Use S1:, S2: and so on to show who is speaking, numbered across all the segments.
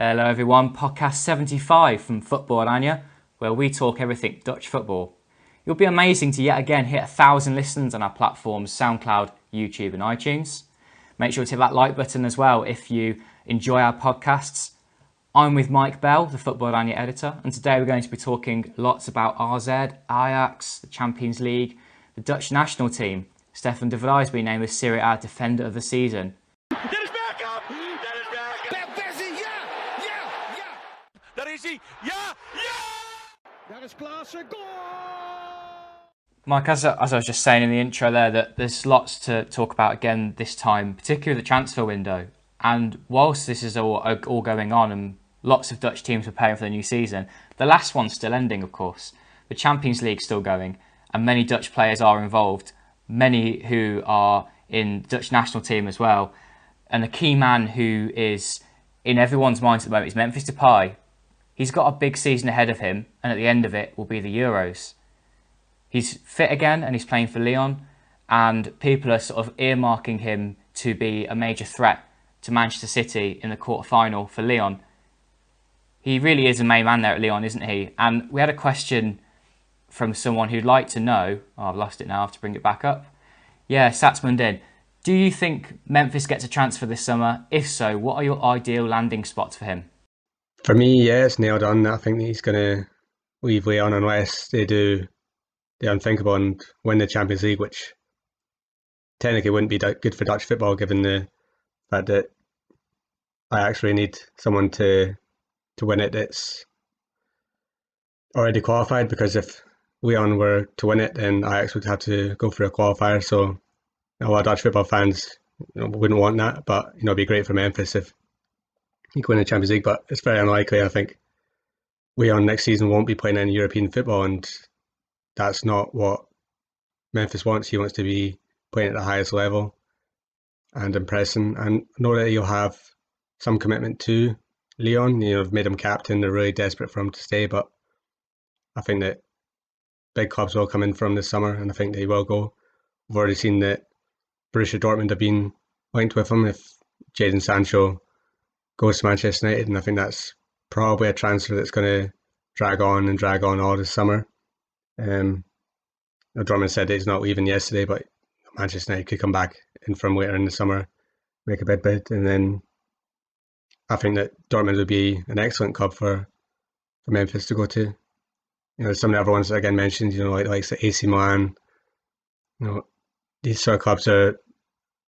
S1: Hello everyone, podcast 75 from Football-Oranje, where we talk everything Dutch football. You'll be amazing to yet again hit 1,000 listens on our platforms SoundCloud, YouTube and iTunes. Make sure to hit that like button as well if you enjoy our podcasts. I'm with Mike Bell, the Football-Oranje editor, and today we're going to be talking lots about AZ, Ajax, the Champions League, the Dutch national team. Statham has been named the Serie A Defender of the Season.
S2: Daar is hij. Ja!
S3: Daar is Klaassen. Goal!
S1: Mike, as I was just saying in the intro there, that there's lots to talk about again this time, particularly the transfer window. And whilst this is all going on and lots of Dutch teams preparing for the new season, the last one's still ending, of course. The Champions League's still going, and many Dutch players are involved, many who are in the Dutch national team as well. And the key man who is in everyone's minds at the moment is Memphis Depay. He's got a big season ahead of him, and at the end of it will be the Euros. He's fit again and he's playing for Lyon, and people are sort of earmarking him to be a major threat to Manchester City in the quarter-final for Lyon. He really is a main man there at Lyon, isn't he? And we had a question from someone who'd like to know, I've lost it now, I have to bring it back up. Yeah, Satsmundin, do you think Memphis gets a transfer this summer? If so, what are your ideal landing spots for him?
S4: For me, yeah, it's nailed on. I think he's going to leave Lyon unless they do the unthinkable and win the Champions League, which technically wouldn't be good for Dutch football given the fact that I actually need someone to win it that's already qualified, because if Lyon were to win it, then Ajax would have to go for a qualifier. So a lot of Dutch football fans wouldn't want that, but it'd be great for Memphis if he could win the Champions League, but it's very unlikely. I think Lyon next season won't be playing any European football, and that's not what Memphis wants. He wants to be playing at the highest level and impressing. And I know that he'll have some commitment to Lyon. They've made him captain. They're really desperate for him to stay, but I think that big clubs will come in for him this summer, and I think they will go. We've already seen that Borussia Dortmund have been linked with him if Jadon Sancho goes to Manchester United, and I think that's probably a transfer that's going to drag on all this summer. Dortmund said that he's not leaving yesterday, but Manchester United could come back in from later in the summer, make a bid, and then I think that Dortmund would be an excellent club for Memphis to go to. Some of the other ones that again mentioned, like the AC Milan. These sort of clubs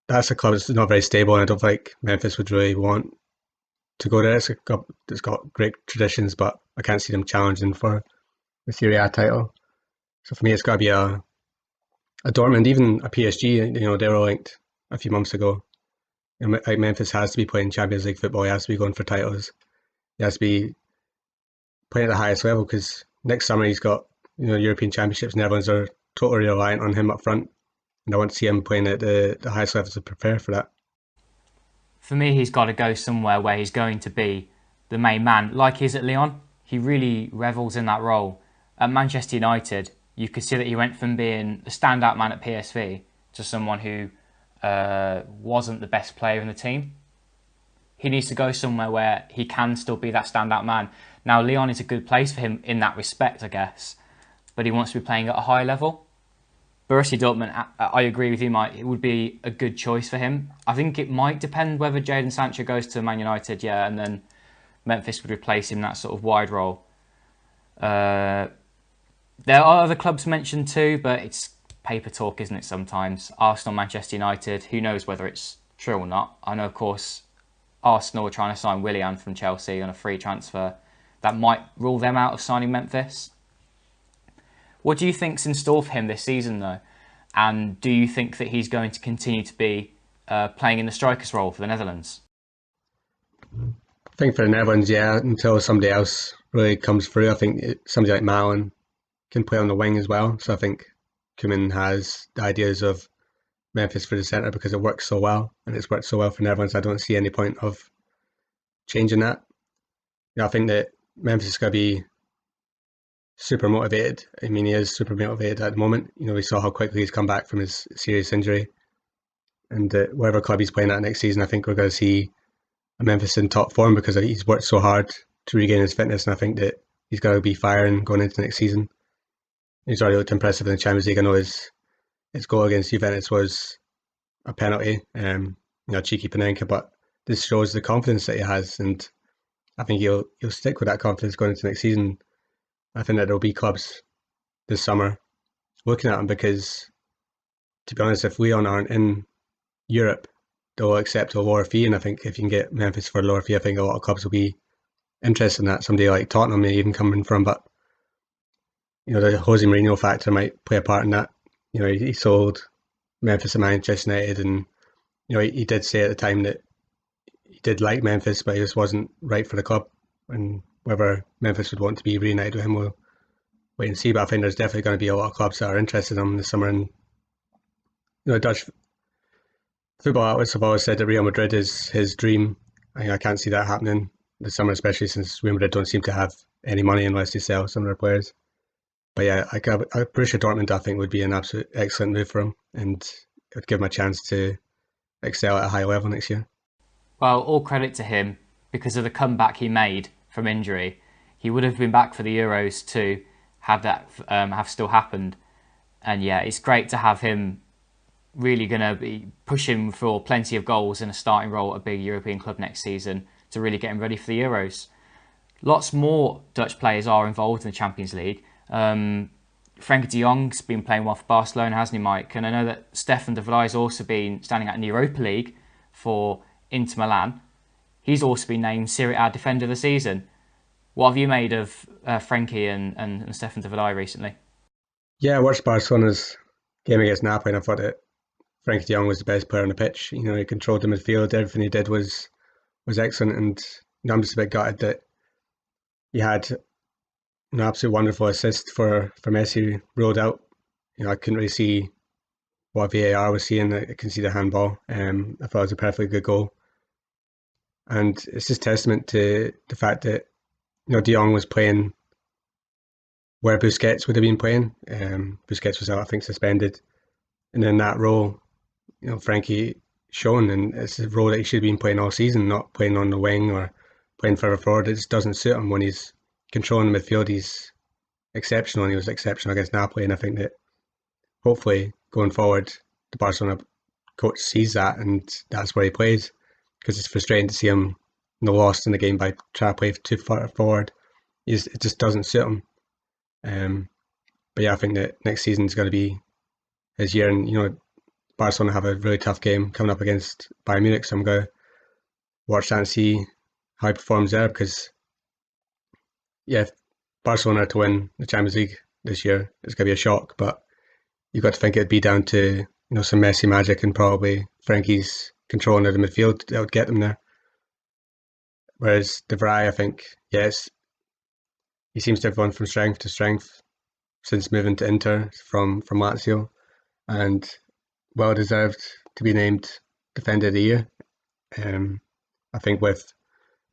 S4: that's a club that's not very stable, and I don't think Memphis would really want to go there. It's a club that's got great traditions, but I can't see them challenging for the Serie A title. So for me, it's got to be a Dortmund, even a PSG. They were linked a few months ago. Like Memphis has to be playing Champions League football. He has to be going for titles. He has to be playing at the highest level, because next summer he's got European Championships, and everyone's are totally reliant on him up front. And I want to see him playing at the highest level to prepare for that.
S1: For me, he's got to go somewhere where he's going to be the main man, like he is at Lyon. He really revels in that role. At Manchester United, you could see that he went from being the standout man at PSV to someone who wasn't the best player in the team. He needs to go somewhere where he can still be that standout man. Now, Lyon is a good place for him in that respect, I guess, but he wants to be playing at a high level. Borussia Dortmund, I agree with you, Mike. It would be a good choice for him. I think it might depend whether Jadon Sancho goes to Man United, and then Memphis would replace him in that sort of wide role. There are other clubs mentioned too, but it's paper talk, isn't it, sometimes? Arsenal, Manchester United, who knows whether it's true or not. I know, of course, Arsenal are trying to sign Willian from Chelsea on a free transfer. That might rule them out of signing Memphis. What do you think's in store for him this season, though? And do you think that he's going to continue to be playing in the striker's role for the Netherlands?
S4: I think for the Netherlands, until somebody else really comes through. I think somebody like Malen can play on the wing as well. So I think Koeman has the ideas of Memphis for the centre because it works so well, and it's worked so well for Netherlands. I don't see any point of changing that. I think that Memphis is going to be super motivated. I mean, he is super motivated at the moment. We saw how quickly he's come back from his serious injury. And whatever club he's playing at next season, I think we're going to see Memphis in top form because he's worked so hard to regain his fitness, and I think that he's going to be firing going into next season. He's already looked impressive in the Champions League. I know his goal against Juventus was a penalty, cheeky Panenka, but this shows the confidence that he has, and I think he'll stick with that confidence going into next season. I think that there'll be clubs this summer looking at him because, to be honest, if Leon aren't in Europe, they'll accept a lower fee, and I think if you can get Memphis for a lower fee, I think a lot of clubs will be interested in that. Somebody like Tottenham may even come in from, but the Jose Mourinho factor might play a part in that. He sold Memphis to Manchester United, and he did say at the time that he did like Memphis, but he just wasn't right for the club. And whether Memphis would want to be reunited with him, we'll wait and see. But I think there's definitely going to be a lot of clubs that are interested in him this summer. And Dutch football outlets have always said that Real Madrid is his dream. I can't see that happening this summer, especially since Real Madrid don't seem to have any money unless they sell some of their players. But yeah, Borussia Dortmund I think would be an absolute excellent move for him, and it would give him a chance to excel at a high level next year.
S1: Well, all credit to him because of the comeback he made from injury. He would have been back for the Euros too, had that have still happened. And yeah, it's great to have him really going to be pushing for plenty of goals in a starting role at a big European club next season to really get him ready for the Euros. Lots more Dutch players are involved in the Champions League. Frenkie de Jong's been playing well for Barcelona, hasn't he, Mike? And I know that Stefan de Vrij also been standing out in the Europa League for Inter Milan. He's also been named Serie A Defender of the Season. What have you made of Frenkie and Stefan de Vrij recently?
S4: Yeah, I watched Barcelona's game against Napoli, and I thought that Frenkie de Jong was the best player on the pitch. He controlled the midfield. Everything he did was excellent, and I'm just a bit gutted that he had an absolute wonderful assist for Messi ruled out. I couldn't really see what VAR was seeing. I can see the handball. I thought it was a perfectly good goal, and it's just testament to the fact that De Jong was playing where Busquets would have been playing. Busquets was, I think, suspended, and in that role, Frenkie shone, and it's a role that he should have been playing all season, not playing on the wing or playing further forward. It just doesn't suit him when he's controlling the midfield. He's exceptional, and he was exceptional against Napoli, and I think that hopefully going forward, the Barcelona coach sees that, and that's where he plays, because it's frustrating to see him lost in the game by trying to play too far forward. It just doesn't suit him. But yeah, I think that next season is going to be his year, and Barcelona have a really tough game coming up against Bayern Munich, so I'm going to watch that and see how he performs there, because if Barcelona are to win the Champions League this year, it's going to be a shock, but you've got to think it'd be down to some Messi magic and probably Frenkie's controlling of the midfield that would get them there. Whereas De Vrij, I think, yes, he seems to have gone from strength to strength since moving to Inter from Lazio, and well deserved to be named Defender of the Year. I think with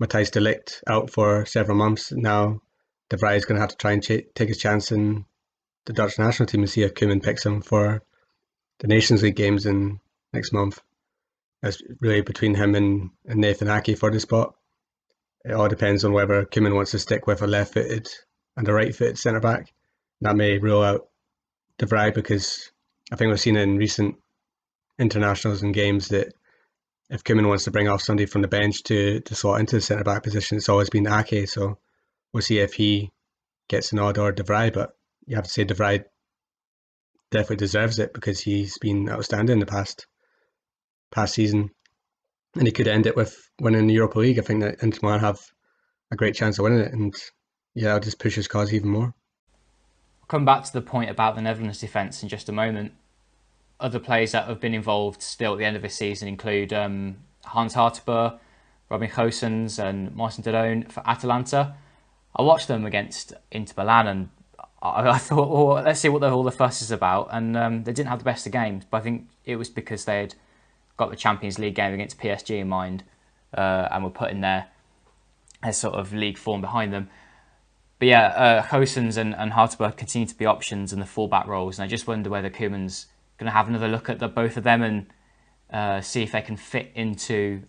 S4: Matthijs de Ligt out for several months now, De Vrij is going to have to try and take his chance in the Dutch national team and see if Koeman picks him for the Nations League games in next month. It's really between him and Nathan Ake for the spot. It all depends on whether Koeman wants to stick with a left-footed and a right-footed centre-back. That may rule out De Vrij, because I think we've seen in recent internationals and games that if Koeman wants to bring off somebody from the bench to slot into the centre-back position, it's always been Ake. So we'll see if he gets an odd or De Vrij, but you have to say De Vrij definitely deserves it because he's been outstanding in the past season, and he could end it with winning the Europa League. I think that Inter Milan have a great chance of winning it, and yeah, it'll just push his cause even more.
S1: I'll come back to the point about the Netherlands defence in just a moment. Other players that have been involved still at the end of this season include Hans Hartebeur, Robin Gosens and Martin de Roon for Atalanta. I watched them against Inter Milan, and I thought, well, let's see what all the fuss is about. And they didn't have the best of games, but I think it was because they had got the Champions League game against PSG in mind and were putting their sort of league form behind them. But yeah, Gosens and Hartebeur continue to be options in the fullback roles, and I just wonder whether Koeman's going to have another look at both of them and see if they can fit into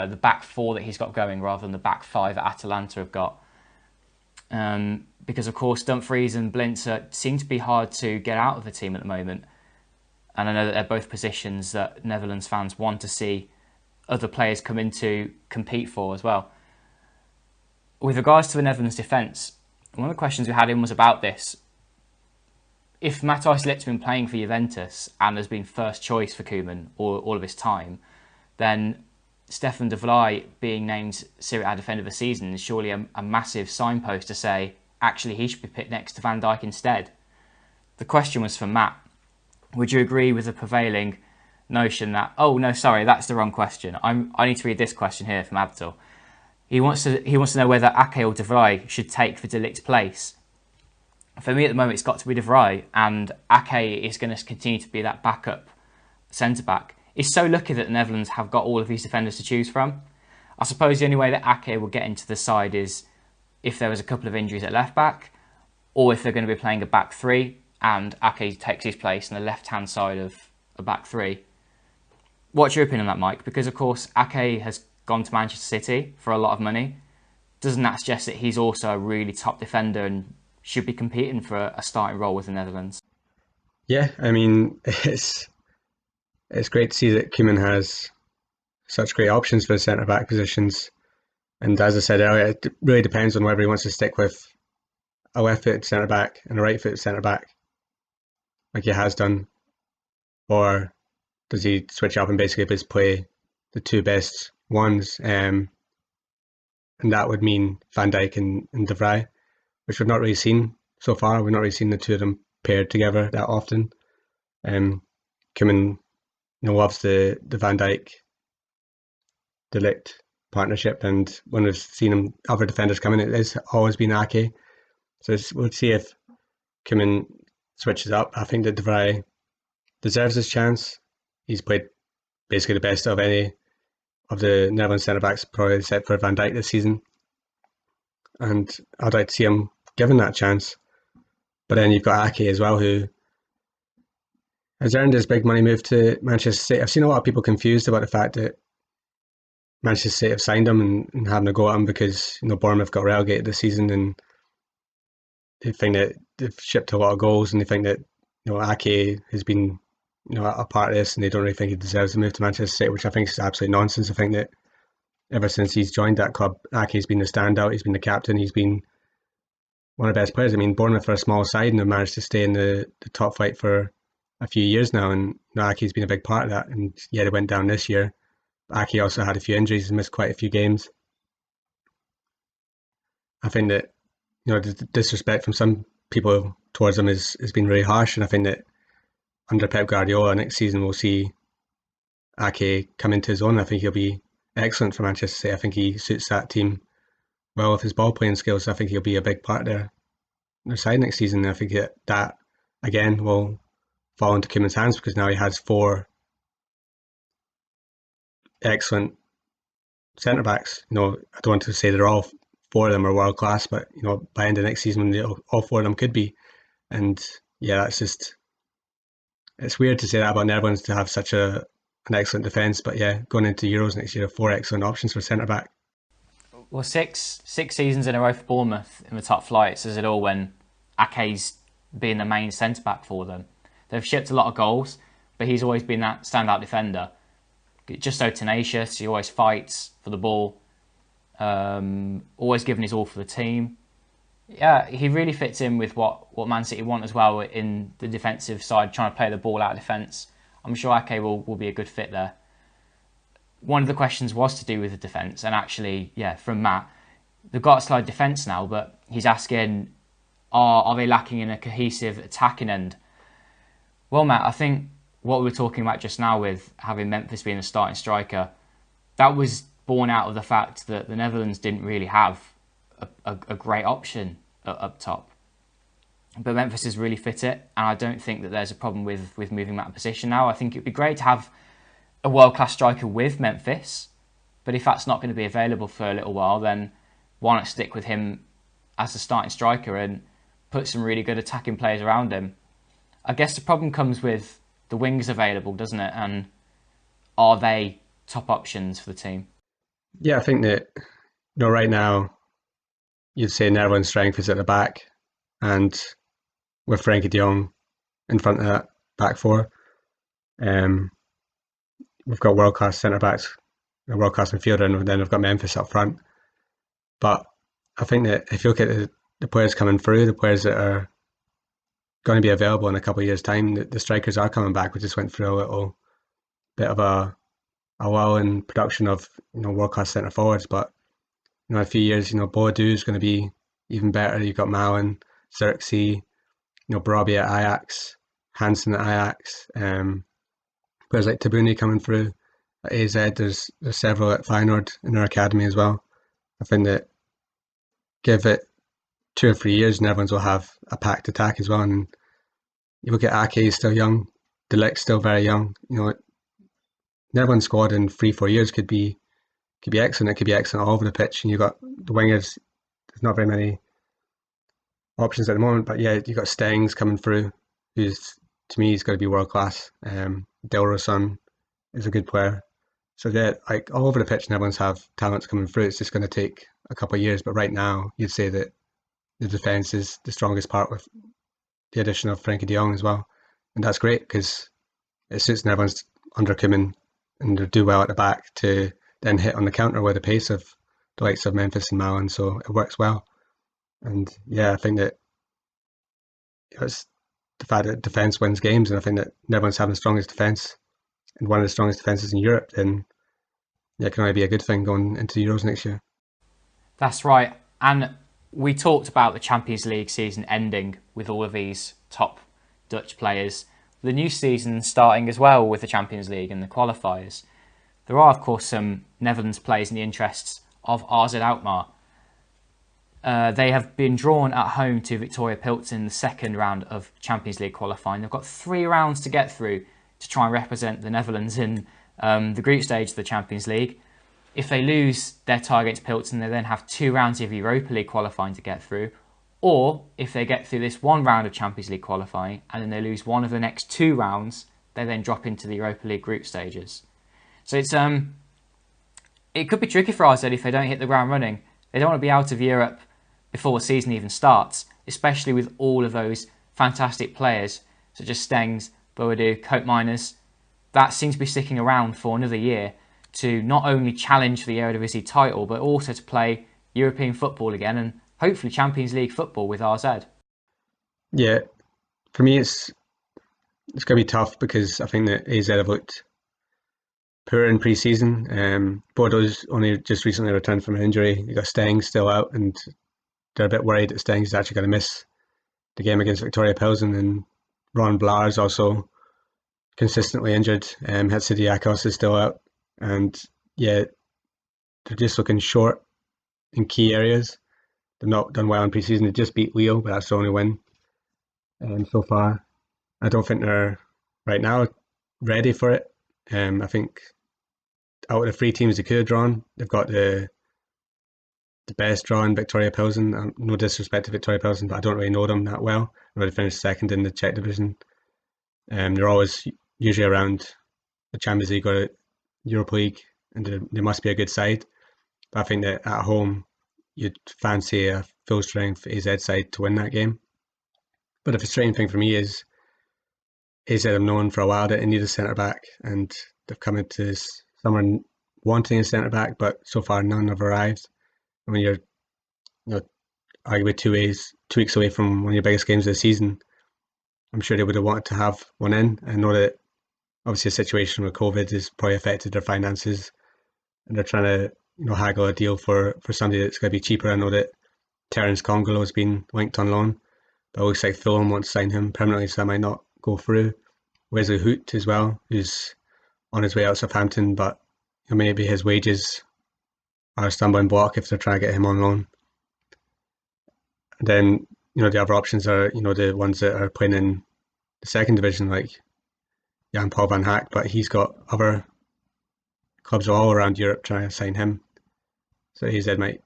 S1: the back four that he's got going rather than the back five that Atalanta have got. Because, of course, Dumfries and Blintzer seem to be hard to get out of the team at the moment. And I know that they're both positions that Netherlands fans want to see other players come in to compete for as well. With regards to the Netherlands defence, one of the questions we had in was about this. If Matthijs Ligt's been playing for Juventus and has been first choice for Koeman all of his time, then Stefan de Vrij being named Serie A Defender of the Season is surely a massive signpost to say, actually, he should be picked next to Van Dijk instead. The question was for Matt. Would you agree with the prevailing notion that, oh, no, sorry, that's the wrong question. I need to read this question here from Abdul. He wants to know whether Ake or de Vrij should take the De Ligt place. For me, at the moment, it's got to be de Vrij, and Ake is going to continue to be that backup centre-back. He's so lucky that the Netherlands have got all of these defenders to choose from. I suppose the only way that Ake will get into the side is if there was a couple of injuries at left-back, or if they're going to be playing a back three, and Ake takes his place on the left-hand side of a back three. What's your opinion on that, Mike? Because, of course, Ake has gone to Manchester City for a lot of money. Doesn't that suggest that he's also a really top defender and should be competing for a starting role with the Netherlands?
S4: Yeah, I mean, it's great to see that Koeman has such great options for the centre-back positions. And as I said earlier, it really depends on whether he wants to stick with a left-footed centre-back and a right-footed centre-back, like he has done, or does he switch up and basically just play the two best ones? And that would mean Van Dijk and de Vrij, which we've not really seen so far. We've not really seen the two of them paired together that often. Koeman loves the Van Dijk De Ligt partnership, and when we've seen other defenders come in, it has always been Ake. So we'll see if Koeman switches up. I think that de Vrij deserves his chance. He's played basically the best of any of the Netherlands centre-backs, probably except for Van Dijk this season. And I'd like to see him given that chance. But then you've got Ake as well, who has earned his big money move to Manchester City. I've seen a lot of people confused about the fact that Manchester City have signed him and having a go at him because Bournemouth got relegated this season, and they think that they've shipped a lot of goals, and they think that Ake has been a part of this, and they don't really think he deserves to move to Manchester City, which I think is absolute nonsense. I think that ever since he's joined that club, Ake's been the standout. He's been the captain. He's been one of the best players. I mean, Bournemouth are a small side and have managed to stay in the top flight for a few years now, and Ake's been a big part of that. And yeah, they went down this year. Ake also had a few injuries and missed quite a few games. I think that the disrespect from some people towards him has been really harsh, and I think that under Pep Guardiola next season we'll see Ake come into his own. I think he'll be excellent for Manchester City. I think he suits that team well with his ball playing skills. I think he'll be a big part of their side next season. I think that again will fall into Koeman's hands because now he has four excellent centre backs. I don't want to say they're all four of them are world class, but by the end of next season, all four of them could be. And yeah, it's weird to say that about Netherlands to have such an excellent defence. But yeah, going into Euros next year, four excellent options for centre back.
S1: Well, six seasons in a row for Bournemouth in the top flight says it all when Ake's being the main centre back for them. They've shipped a lot of goals, but he's always been that standout defender. Just so tenacious, he always fights for the ball, always giving his all for the team. Yeah, he really fits in with what Man City want as well in the defensive side, trying to play the ball out of defence. I'm sure Ake will be a good fit there. One of the questions was to do with the defence, and actually, yeah, from Matt, they've got a slight defence now, but he's asking, are they lacking in a cohesive attacking end? Well, Matt, I think what we were talking about just now with having Memphis being a starting striker, that was born out of the fact that the Netherlands didn't really have a great option up top. But Memphis has really fit it, and I don't think that there's a problem with moving that position now. I think it would be great to have a world-class striker with Memphis, but if that's not going to be available for a little while, then why not stick with him as the starting striker and put some really good attacking players around him? I guess the problem comes with the wings available, doesn't it? And are they top options for the team?
S4: Yeah, I think that right now you'd say Netherlands' strength is at the back, and with Frankie De Jong in front of that back four, um, we've got world class centre backs, a world class midfielder, and then we've got Memphis up front. But I think that if you look at the players coming through, the players that are going to be available in a couple of years' time, the strikers are coming back. We just went through a little bit of a lull in production of world class centre forwards, but in a few years, Boadu is going to be even better. You've got Malen, Xerxes, Brobbey at Ajax, Hansen at Ajax, players like Tabuni coming through at AZ. There's several at Feyenoord in our academy as well. I think that give it 2 or 3 years, Netherlands will have a packed attack as well. And you look at Ake, he's still young. De Ligt's still very young. Netherlands squad in 3-4 years could be excellent. It could be excellent all over the pitch. And you've got the wingers. There's not very many options at the moment, but yeah, you've got Stengs coming through, who's to me he's going to be world class. Dilrosun is a good player. So yeah, like all over the pitch, Netherlands have talents coming through. It's just going to take a couple of years, but right now you'd say that the defence is the strongest part with the addition of Frankie De Jong as well, and that's great because it suits Netherlands under Koeman and they do well at the back to then hit on the counter with the pace of the likes of Memphis and Malen, so it works well. And yeah, I think that it's the fact that defence wins games, and I think that Netherlands having the strongest defence and one of the strongest defences in Europe, then yeah, it can only be a good thing going into the Euros next year.
S1: That's right. And we talked about the Champions League season ending with all of these top Dutch players. The new season starting as well with the Champions League and the qualifiers. There are, of course, some Netherlands players in the interests of AZ Alkmaar. They have been drawn at home to Victoria Pilsen in the second round of Champions League qualifying. They've got 3 rounds to get through to try and represent the Netherlands in the group stage of the Champions League. If they lose their tie against Pilsen, they then have 2 rounds of Europa League qualifying to get through. Or if they get through this 1 round of Champions League qualifying and then they lose one of the next 2 rounds, they then drop into the Europa League group stages. So it could be tricky for AZ if they don't hit the ground running. They don't want to be out of Europe before the season even starts, especially with all of those fantastic players such as Stengs, Boadu, Cope Miners, that seem to be sticking around for another year to not only challenge for the Eredivisie title, but also to play European football again and hopefully Champions League football with RZ.
S4: Yeah, for me it's going to be tough because I think that AZ have looked poor in pre-season. Bordeaux's only just recently returned from an injury. You got Stengs still out, and they're a bit worried that Stengs is actually going to miss the game against Victoria Pilsen. And Ron Blaar's also consistently injured. Hatsidiakos is still out, and yeah, they're just looking short in key areas. They've not done well in pre-season. They just beat Lille, but that's the only win so far. I don't think they're right now ready for it. I think out of the 3 teams they could have drawn, they've got the best draw in Victoria Pilsen. No disrespect to Victoria Pilsen, but I don't really know them that well. I know they finished second in the Czech division. They're always usually around the Champions League or Europa League, and they must be a good side. But I think that at home, you'd fancy a full strength AZ side to win that game. But the frustrating thing for me is AZ have known for a while that they need a centre back, and they've come into this summer wanting a centre back, but so far none have arrived. And when you're, arguably 2 weeks away from one of your biggest games of the season, I'm sure they would have wanted to have one in. I know that obviously a situation with COVID has probably affected their finances, and they're trying to haggle a deal for somebody that's going to be cheaper. I know that Terence Congolo has been linked on loan, but it looks like Fulham want to sign him permanently, so that might not go through. Wesley Hoot as well, who's on his way out of Southampton, but maybe his wages are a stumbling block if they're trying to get him on loan. And then the other options are the ones that are playing in the second division, like Jan Paul van Hack, but he's got other clubs all around Europe trying to sign him, so AZ might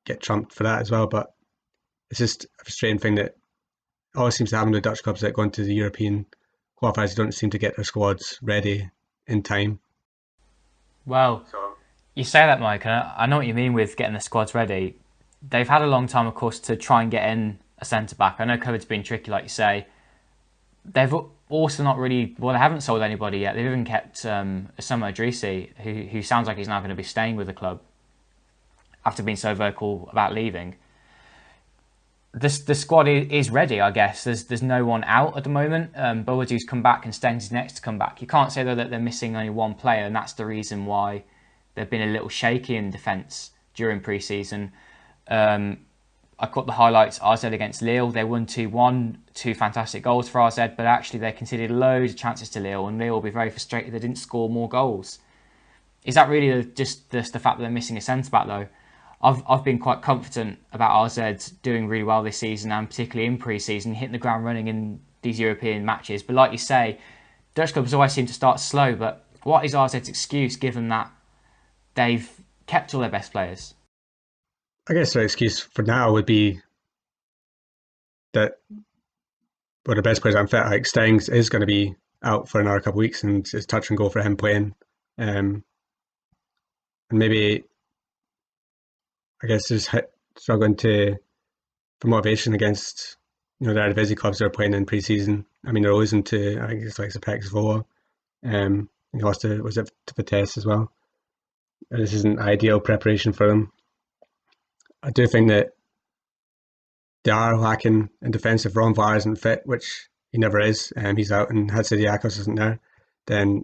S4: get trumped for that as well. But it's just a frustrating thing that always seems to happen with Dutch clubs that go into the European qualifiers. They don't seem to get their squads ready in time.
S1: Well, You say that, Mike, and I know what you mean with getting the squads ready. They've had a long time, of course, to try and get in a centre-back. I know COVID's been tricky, like you say. They've also not really, well, they haven't sold anybody yet. They've even kept Osama Idrissi, who sounds like he's now going to be staying with the club after being so vocal about leaving. The squad is ready, I guess. There's no one out at the moment. Boadu's come back and Stengs is next to come back. You can't say, though, that they're missing only one player, and that's the reason why they've been a little shaky in defence during pre-season. I caught the highlights, AZ against Lille. They won 2-1, 2 fantastic goals for AZ, but actually they conceded loads of chances to Lille, and Lille will be very frustrated they didn't score more goals. Is that really just the fact that they're missing a centre-back, though? I've been quite confident about AZ doing really well this season, and particularly in pre-season, hitting the ground running in these European matches. But like you say, Dutch clubs always seem to start slow, but what is AZ's excuse given that they've kept all their best players?
S4: I guess their excuse for now would be that the best players aren't fit. Like Stengs is going to be out for another couple of weeks, and it's touch and go for him playing. And maybe, I guess, just struggling for motivation against the Eredivisie clubs that are playing in pre-season. I mean, they're losing to, I think it's like Ajax Vola. He lost to, was it to Vitesse as well? And this isn't ideal preparation for them. I do think that they are lacking in defence. If Ron Vlaar isn't fit, which he never is, he's out, and Hatzidakos isn't there, then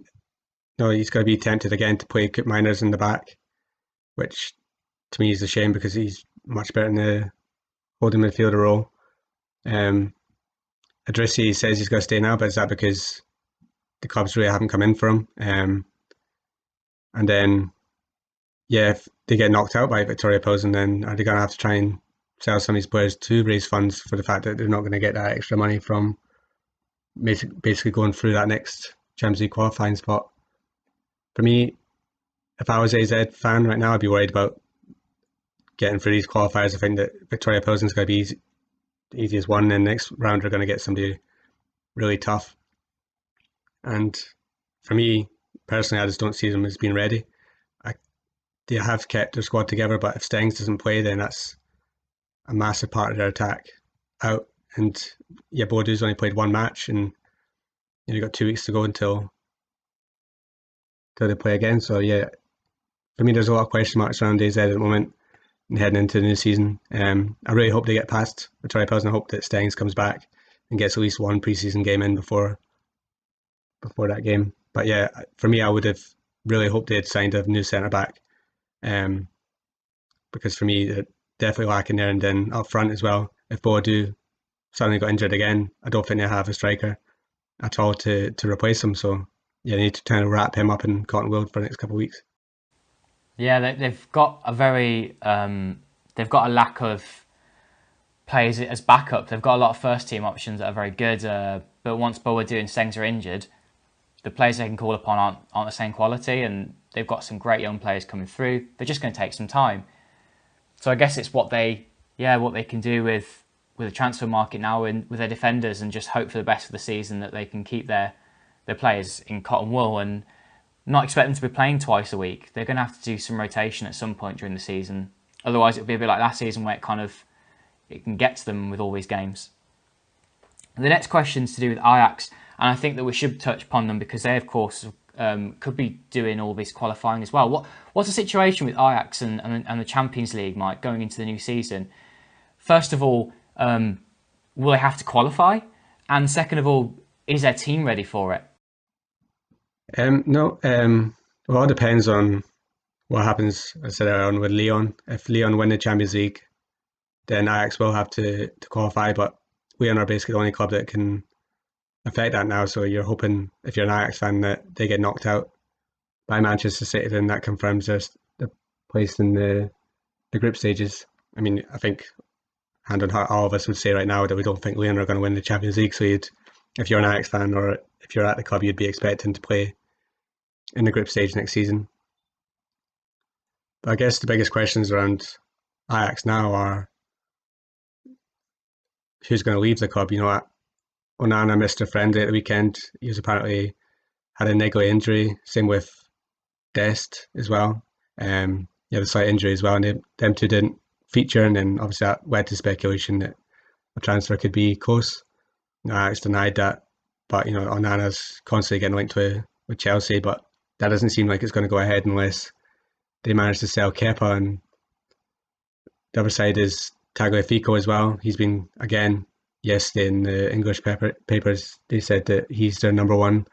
S4: he's going to be tempted again to play Koop Miners in the back, which to me is a shame because he's much better in the holding midfielder role. Idrissi says he's going to stay now, but is that because the clubs really haven't come in for him? And then, if they get knocked out by Victoria Pilsen, then are they going to have to try and sell some of these players to raise funds for the fact that they're not going to get that extra money from basically going through that next Champions League qualifying spot? For me, if I was an AZ fan right now, I'd be worried about getting through these qualifiers. I think that Victoria Pilsen is going to be the easiest one, and next round they're going to get somebody really tough. And for me, personally, I just don't see them as being ready. They have kept their squad together, but if Stengs doesn't play, then that's a massive part of their attack out. And Boadu's only played one match, and you've got 2 weeks to go until they play again. So for me, there's a lot of question marks around AZ at the moment and heading into the new season. I really hope they get past Victoria Pilsen. I hope that Stengs comes back and gets at least one pre-season game in before that game. But for me, I would have really hoped they had signed a new centre back. Because for me, they're definitely lacking there. And then up front as well, if Boadu suddenly got injured again, I don't think they have a striker at all to replace him. So they need to kind of wrap him up in cotton wool for the next couple of weeks.
S1: Yeah, they've got a very they've got a lack of players as backup. They've got a lot of first team options that are very good, but once Boadu and Stengs are injured, the players they can call upon aren't the same quality, and they've got some great young players coming through. They're just going to take some time. So I guess it's what they can do with the transfer market now and with their defenders, and just hope for the best for the season, that they can keep their players in cotton wool and not expect them to be playing twice a week. They're going to have to do some rotation at some point during the season. Otherwise, it'll be a bit like last season where it can get to them with all these games. The next question is to do with Ajax, and I think that we should touch upon them because they, of course, could be doing all this qualifying as well. What's the situation with Ajax and the Champions League, Mike, going into the new season? First of all, will they have to qualify? And second of all, is their team ready for it?
S4: No. Well, it depends on what happens, as I said earlier on, with Lyon. If Lyon win the Champions League, then Ajax will have to qualify, but Lyon are basically the only club that can affect that now. So you're hoping, if you're an Ajax fan, that they get knocked out by Manchester City, then that confirms their place in the group stages. I mean, I think hand on heart, all of us would say right now that we don't think Lyon are going to win the Champions League. So if you're an Ajax fan or if you're at the club, you'd be expecting to play in the group stage next season. But I guess the biggest questions around Ajax now are who's going to leave the club. Onana missed a friendly at the weekend. He was apparently had a niggly injury. Same with Dest as well. He had a slight injury as well, and them two didn't feature, and then obviously that led to speculation that a transfer could be close. Ajax denied that, but Onana's constantly getting linked with Chelsea, but that doesn't seem like it's going to go ahead unless they manage to sell Kepa. And the other side is Tagliafico as well. He's been, again, yesterday in the English papers, they said that he's their number one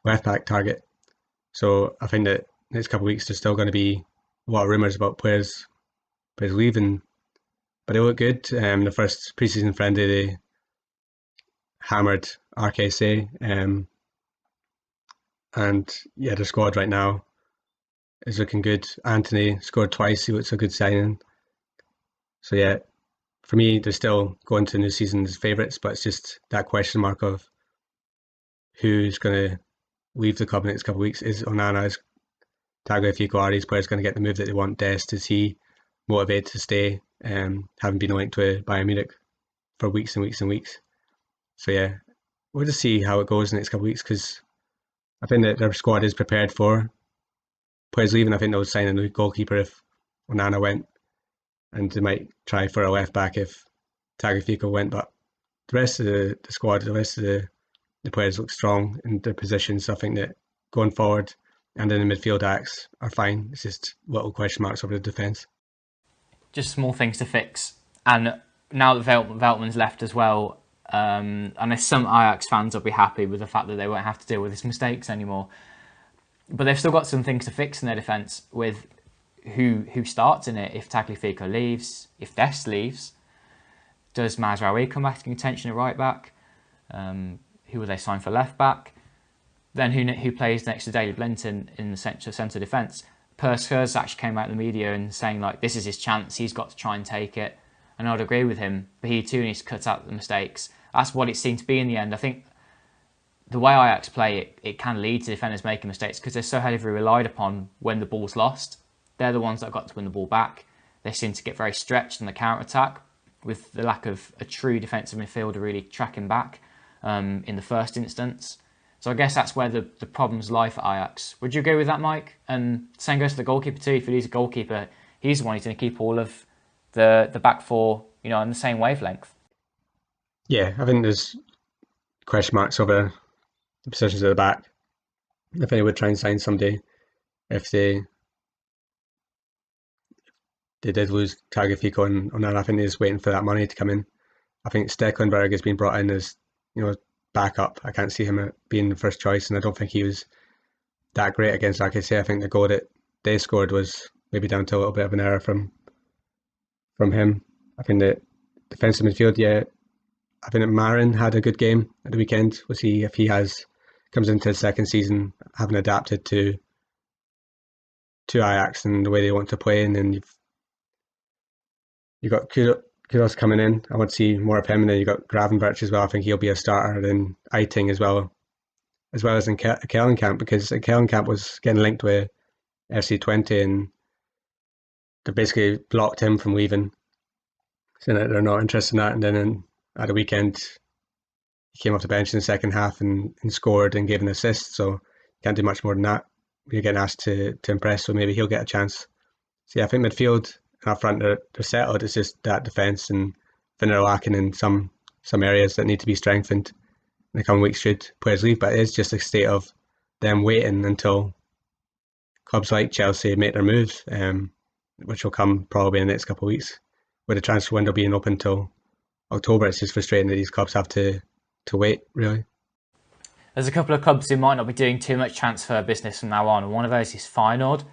S4: left back target. So I think that next couple of weeks there's still going to be a lot of rumours about players leaving, but they look good. The first preseason friendly, they hammered RKC, and yeah, the squad right now is looking good. Anthony scored twice; he looks a good signing. So yeah, for me, they're still going to new season as favourites, but it's just that question mark of who's going to leave the club in the next couple of weeks. Is Onana, is Tagliafico, are these players going to get the move that they want? Dest, is he motivated to stay, having been linked to Bayern Munich for weeks and weeks and weeks? So yeah, we'll just see how it goes in the next couple of weeks, because I think that their squad is prepared for players leaving. I think they'll sign a new goalkeeper if Onana went, and they might try for a left back if Tagliafico went, but the rest of the squad, the rest of the players look strong in their positions. So I think that going forward and in the midfield, Ajax are fine. It's just little question marks over the defence.
S1: Just small things to fix. And now that Veltman's left as well, I know some Ajax fans will be happy with the fact that they won't have to deal with his mistakes anymore. But they've still got some things to fix in their defence with who starts in it. If Tagliafico leaves, if Dest leaves, does Mazraoui come back to contention at right back? Who will they sign for left back? Then who plays next to Daley Blind in the centre defence? Perskers actually came out in the media and saying like this is his chance, he's got to try and take it. And I'd agree with him, but he too needs to cut out the mistakes. That's what it seemed to be in the end. I think the way Ajax play, it can lead to defenders making mistakes because they're so heavily relied upon when the ball's lost. They're the ones that got to win the ball back. They seem to get very stretched in the counter-attack with the lack of a true defensive midfielder really tracking back in the first instance. So I guess that's where the problems lie for Ajax. Would you agree with that, Mike? And same goes to the goalkeeper too. If you lose a goalkeeper, he's the one who's going to keep all of the back four, on the same wavelength.
S4: Yeah, I think there's question marks over the positions at the back. If they would try and sign somebody, if they did lose Tagliafico and Onana, I think they're just waiting for that money to come in. I think Stekelenburg has been brought in as backup. I can't see him being the first choice, and I don't think he was that great against RKC. I think the goal that they scored was maybe down to a little bit of an error from him. I think the defensive midfield, yeah, I think that Marin had a good game at the weekend. We'll see if he comes into his second season having adapted to Ajax and the way they want to play, and then you've got Kudos coming in. I want to see more of him, and then you've got Gravenberch as well. I think he'll be a starter. Then Eiting as well as in Kellenkamp, because Kellenkamp was getting linked with FC Twente, and they basically blocked him from leaving, saying that they're not interested in that. And then at the weekend, he came off the bench in the second half and scored and gave an assist. So you can't do much more than that. You're getting asked to impress, so maybe he'll get a chance. So yeah, I think midfield and up front they're settled. It's just that defence, and then they're lacking in some areas that need to be strengthened in the coming weeks should players leave. But it is just a state of them waiting until clubs like Chelsea make their moves, which will come probably in the next couple of weeks. With the transfer window being open till October, it's just frustrating that these clubs have to wait, really.
S1: There's a couple of clubs who might not be doing too much transfer business from now on, and one of those is Feyenoord.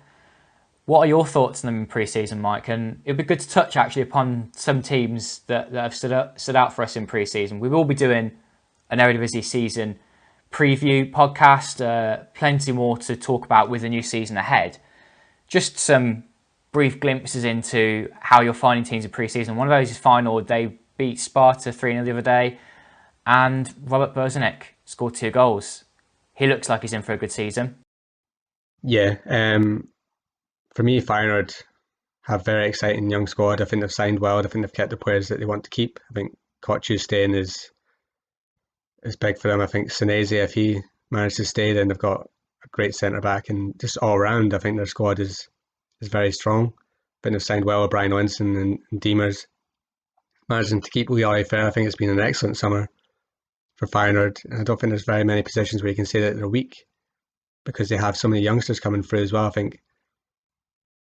S1: What are your thoughts on them in pre-season, Mike? And it'd be good to touch actually upon some teams that have stood out for us in pre-season. We will be doing an Eredivisie season preview podcast, plenty more to talk about with the new season ahead. Just some brief glimpses into how you're finding teams in pre-season. One of those is Feyenoord. They beat Sparta 3-0 the other day, and Robert Bozanek scored 2 goals. He looks like he's in for a good season.
S4: Yeah, for me, Feyenoord have a very exciting young squad. I think they've signed well. I think they've kept the players that they want to keep. I think Kochu staying is big for them. I think Senesi, if he managed to stay, then they've got a great centre back, and just all round, I think their squad is very strong. But they've signed well with Brian Owenson and Diemers. Managing to keep Lee Ollie fair, I think it's been an excellent summer for Feyenoord. And I don't think there's very many positions where you can say that they're weak because they have so many youngsters coming through as well. I think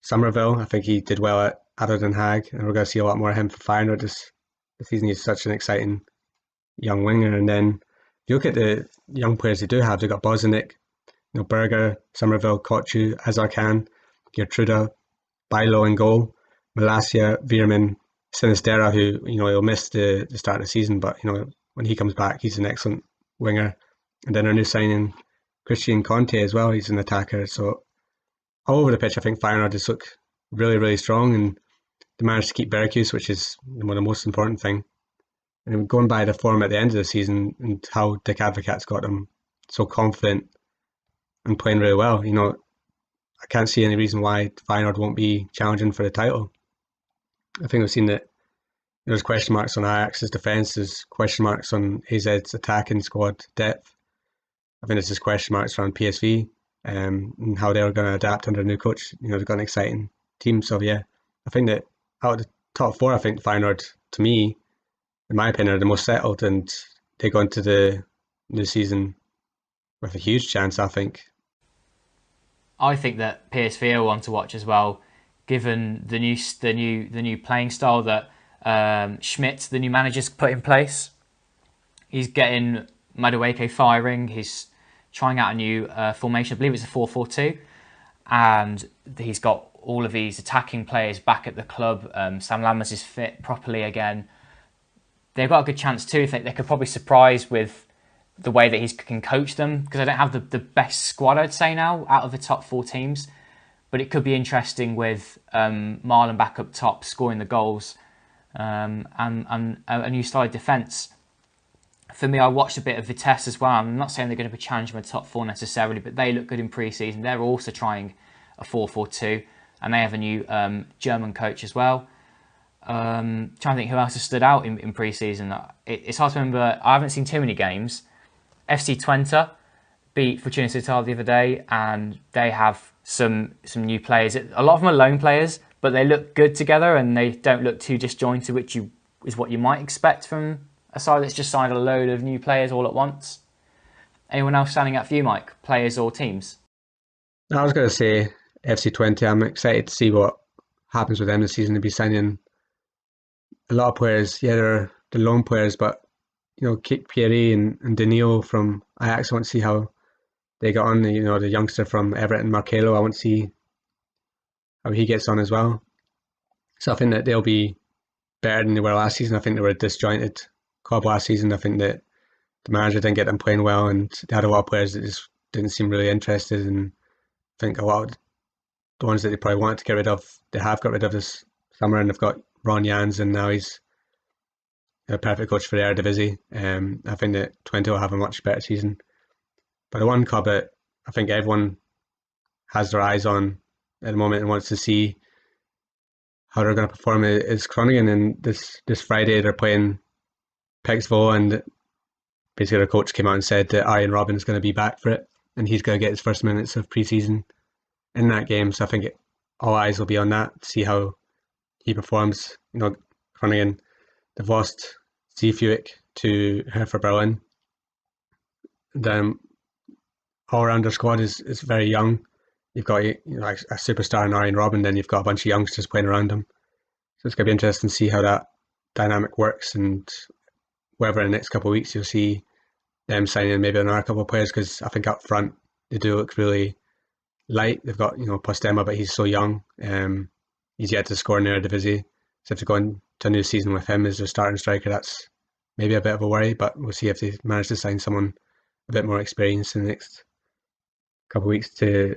S4: Somerville, I think he did well at Adder Den Haag, and we're going to see a lot more of him for Feyenoord this season. He's such an exciting young winger. And then if you look at the young players they do have, they've got Bozanic, Berger, Somerville, Kochu, Azarkan, Gertruda, Bailo in goal, Malasia, Veerman, Sinistera, who he'll miss the start of the season, but when he comes back, he's an excellent winger. And then our new signing, Christian Conte as well. He's an attacker. So all over the pitch, I think Feyenoord just look really, really strong, and they managed to keep Berkhuis, which is one of the most important thing. And going by the form at the end of the season and how Dick Advocaat's got them so confident and playing really well, I can't see any reason why Feyenoord won't be challenging for the title. I think we've seen that there's question marks on Ajax's defence, there's question marks on AZ's attacking squad depth. I think there's just question marks around PSV and how they're going to adapt under a new coach. They've got an exciting team. So yeah, I think that out of the top four, I think Feyenoord, to me, in my opinion, are the most settled, and they go into the new season with a huge chance, I think.
S1: I think that PSV are one to watch as well, given the new playing style that Schmidt, the new manager's put in place. He's getting Madueke firing. He's trying out a new formation. I believe it's a 4-4-2, and he's got all of these attacking players back at the club. Sam Lammers is fit properly again. They've got a good chance too. They could probably surprise with the way that he can coach them, because I don't have the best squad, I'd say, now out of the top four teams, but it could be interesting with Marlon back up top scoring the goals and a new style of defence. For me, I watched a bit of Vitesse as well. I'm not saying they're going to be challenging the top four necessarily, but they look good in pre-season. They're also trying a 4-4-2, and they have a new German coach as well. Trying to think who else has stood out in pre-season. It's hard to remember. I haven't seen too many games. FC Twente beat Fortuna Sittard the other day, and they have some new players. A lot of them are lone players, but they look good together and they don't look too disjointed, which is what you might expect from a side that's just signed a load of new players all at once. Anyone else standing out for you, Mike? Players or teams?
S4: I was going to say FC Twente. I'm excited to see what happens with them this season. They'll be signing a lot of players. Yeah, they're the lone players, but Kik Pierre and Danilo from Ajax, I want to see how they got on. The youngster from Everton, Marcelo, I want to see how he gets on as well. So I think that they'll be better than they were last season. I think they were a disjointed club last season. I think that the manager didn't get them playing well, and they had a lot of players that just didn't seem really interested. And I think a lot of the ones that they probably wanted to get rid of, they have got rid of this summer, and they've got Ron Jans, and now he's a perfect coach for the Eredivisie. I think that Twente will have a much better season. But the one club that I think everyone has their eyes on at the moment and wants to see how they're going to perform is Groningen. And this Friday they're playing Pixvo, and basically their coach came out and said that Arjen Robben's going to be back for it, and he's going to get his first minutes of pre-season in that game. So I think all eyes will be on that to see how he performs. Groningen, they've lost Zeefuik to Hertha Berlin. Then all-around their squad is very young. You've got a superstar in Arjen Robben, then you've got a bunch of youngsters playing around him. So it's going to be interesting to see how that dynamic works, and whether in the next couple of weeks you'll see them signing maybe another couple of players, because I think up front they do look really light. They've got Postema, but he's so young. He's yet to score in the Eredivisie. So if they're going to a new season with him as their starting striker, that's maybe a bit of a worry, but we'll see if they manage to sign someone a bit more experienced in the next couple of weeks to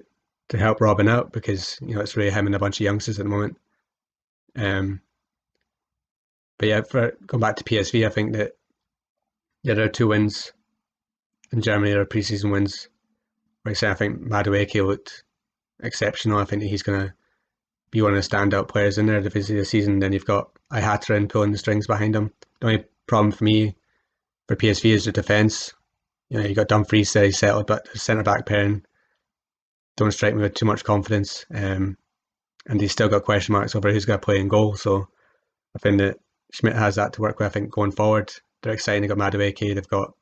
S4: help Robin out, because it's really him and a bunch of youngsters at the moment. But yeah, for going back to PSV, I think that there are 2 wins in Germany. There are pre-season wins. Like I say, I think Madueke looked exceptional. I think that he's going to be one of the standout players in there this season. Then you've got Ihataren pulling the strings behind him. The only problem for me for PSV is the defence. You got Dumfries there, he's settled, but the centre back pairing don't strike me with too much confidence. And and he's still got question marks over who's going to play in goal. So I think that Schmidt has that to work with. I think going forward, they're exciting. They've got Madueke, they've got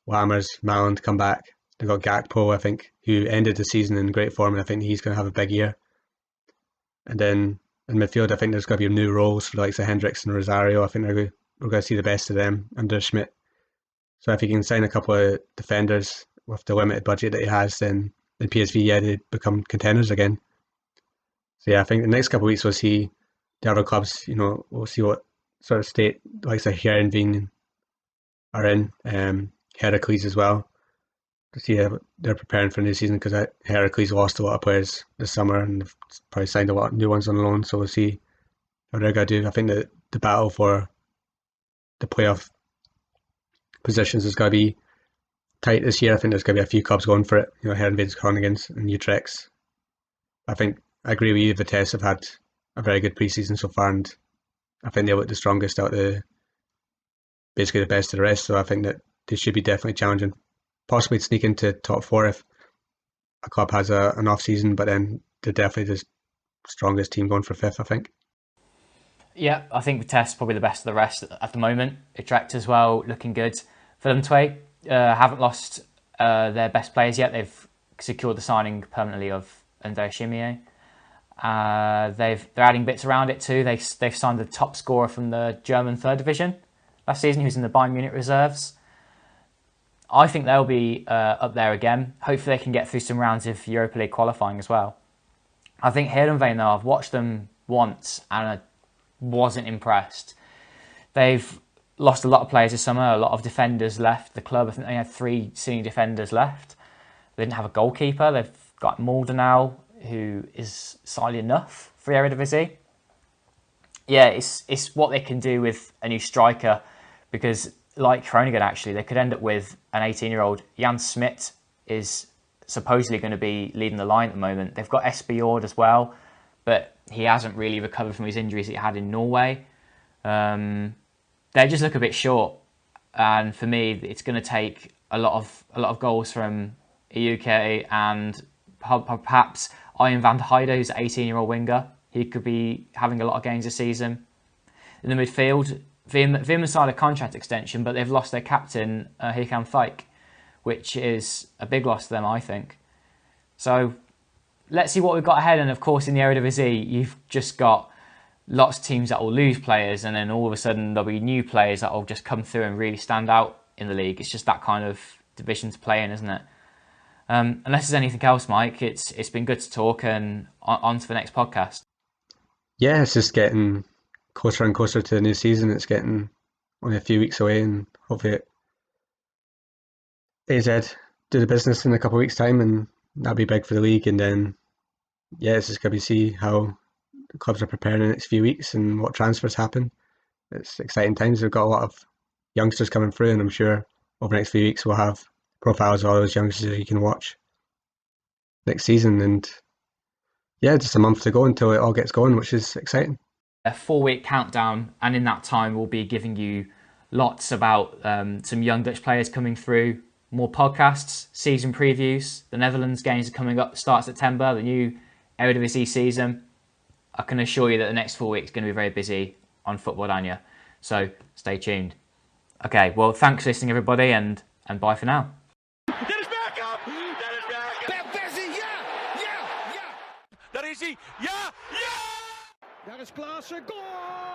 S4: Lammers, Malin to come back. They've got Gakpo, I think, who ended the season in great form, and I think he's going to have a big year. And then in midfield, I think there's going to be new roles for the likes of Hendricks and Rosario. I think we're going to see the best of them under Schmidt. So if he can sign a couple of defenders with the limited budget that he has, then PSV, they become contenders again. So yeah, I think the next couple of weeks we'll see the other clubs. We'll see what sort of state likes of Heerenveen are in. Heracles as well, to see how they're preparing for the new season, because Heracles lost a lot of players this summer and they've probably signed a lot of new ones on loan. So we'll see how they're going to do. I think that the battle for the playoff positions is going to be tight this year. I think there's going to be a few clubs going for it. Heerenveen's, Groningen's and Utrecht's. I agree with you. Vitesse have had a very good pre-season so far, and I think they look the strongest out of basically the best of the rest. So I think that they should be definitely challenging, possibly sneak into top 4 if a club has an off season. But then they're definitely the strongest team going for 5th, I think.
S1: Yeah, I think Vitesse probably the best of the rest at the moment. Utrecht as well, looking good. For them to haven't lost their best players yet. They've secured the signing permanently of Andrea Chimier. They're adding bits around it too. They've signed the top scorer from the German 3rd division last season, who's in the Bayern Munich reserves. I think they'll be up there again. Hopefully they can get through some rounds of Europa League qualifying as well. I think Heerenveen, though, I've watched them once and I wasn't impressed. They've lost a lot of players this summer. A lot of defenders left the club. I think they had 3 senior defenders left. They didn't have a goalkeeper. They've got Mulder now, who is slightly enough for Eredivisie. Yeah, it's what they can do with a new striker, because like Groningen, actually, they could end up with an 18-year-old. Jan Smit is supposedly going to be leading the line at the moment. They've got Espejord as well, but he hasn't really recovered from his injuries that he had in Norway. They just look a bit short, and for me, it's going to take a lot of goals from a UK and perhaps Ian van der Heide, who's an 18-year-old winger. He could be having a lot of games this season. In the midfield, Vim signed a contract extension, but they've lost their captain, Hikan Fike, which is a big loss to them, I think. So let's see what we've got ahead. And of course, in the Eredivisie, you've just got lots of teams that will lose players, and then all of a sudden there'll be new players that will just come through and really stand out in the league. It's just that kind of division to play in, isn't it? Unless there's anything else, Mike, it's been good to talk, and on to the next podcast.
S4: Yeah, it's just getting closer and closer to the new season. It's getting only a few weeks away, and hopefully AZ do the business in a couple of weeks' time, and that'll be big for the league. And then, yeah, it's just going to see how the clubs are preparing in the next few weeks and what transfers happen. It's exciting times. We've got a lot of youngsters coming through, and I'm sure over the next few weeks we'll have profiles of all those youngsters that you can watch next season. And yeah, just a month to go until it all gets going, which is exciting.
S1: A 4-week countdown, and in that time we'll be giving you lots about some young Dutch players coming through, more podcasts, season previews. The Netherlands games are coming up, start September, the new Eredivisie season. I can assure you that the next 4 weeks are going to be very busy on Football-Oranje, so stay tuned. Okay, well, thanks for listening, everybody, and bye for now.
S2: Daar is hij. Ja! Ja!
S3: Daar is Klaassen. Goal!